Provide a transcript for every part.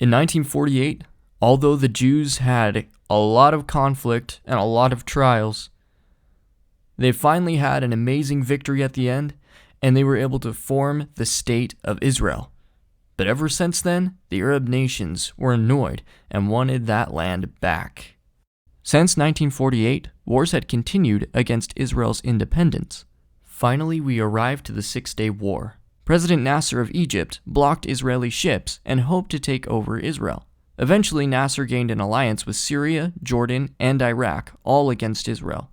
In 1948, although the Jews had a lot of conflict and a lot of trials, they finally had an amazing victory at the end, and they were able to form the State of Israel. But ever since then, the Arab nations were annoyed and wanted that land back. Since 1948, wars had continued against Israel's independence. Finally, we arrived to the Six-Day War. President Nasser of Egypt blocked Israeli ships and hoped to take over Israel. Eventually, Nasser gained an alliance with Syria, Jordan, and Iraq, all against Israel.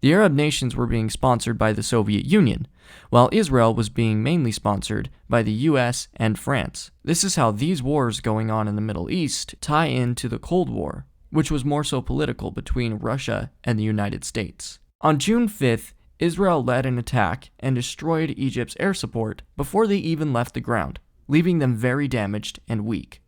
The Arab nations were being sponsored by the Soviet Union, while Israel was being mainly sponsored by the US and France. This is how these wars going on in the Middle East tie into the Cold War, which was more so political between Russia and the United States. On June 5th, Israel led an attack and destroyed Egypt's air support before they even left the ground, leaving them very damaged and weak.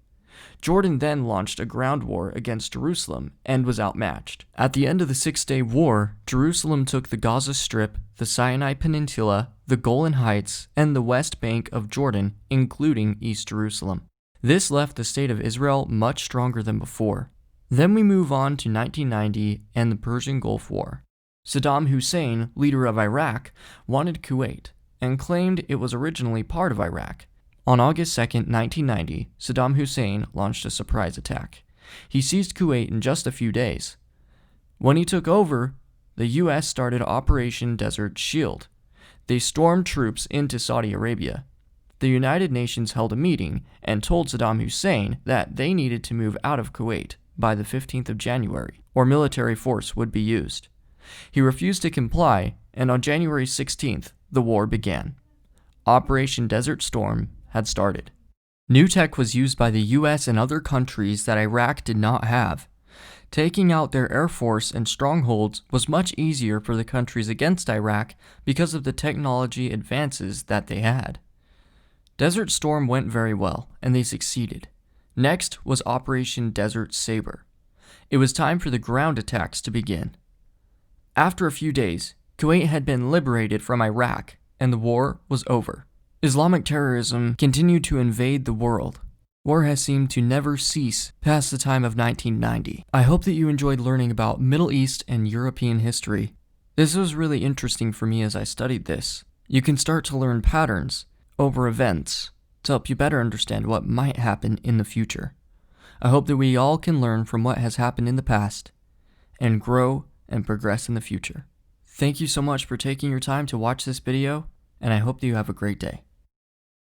Jordan then launched a ground war against Jerusalem and was outmatched. At the end of the Six-Day War, Jerusalem took the Gaza Strip, the Sinai Peninsula, the Golan Heights, and the West Bank of Jordan, including East Jerusalem. This left the State of Israel much stronger than before. Then we move on to 1990 and the Persian Gulf War. Saddam Hussein, leader of Iraq, wanted Kuwait and claimed it was originally part of Iraq. On August 2, 1990, Saddam Hussein launched a surprise attack. He seized Kuwait in just a few days. When he took over, the U.S. started Operation Desert Shield. They stormed troops into Saudi Arabia. The United Nations held a meeting and told Saddam Hussein that they needed to move out of Kuwait by the 15th of January, or military force would be used. He refused to comply, and on January 16th, the war began. Operation Desert Storm had started. New tech was used by the US and other countries that Iraq did not have. Taking out their air force and strongholds was much easier for the countries against Iraq because of the technology advances that they had. Desert Storm went very well, and they succeeded. Next was Operation Desert Saber. It was time for the ground attacks to begin. After a few days, Kuwait had been liberated from Iraq, and the war was over. Islamic terrorism continued to invade the world. War has seemed to never cease past the time of 1990. I hope that you enjoyed learning about Middle East and European history. This was really interesting for me as I studied this. You can start to learn patterns over events to help you better understand what might happen in the future. I hope that we all can learn from what has happened in the past and grow and progress in the future. Thank you so much for taking your time to watch this video, and I hope that you have a great day.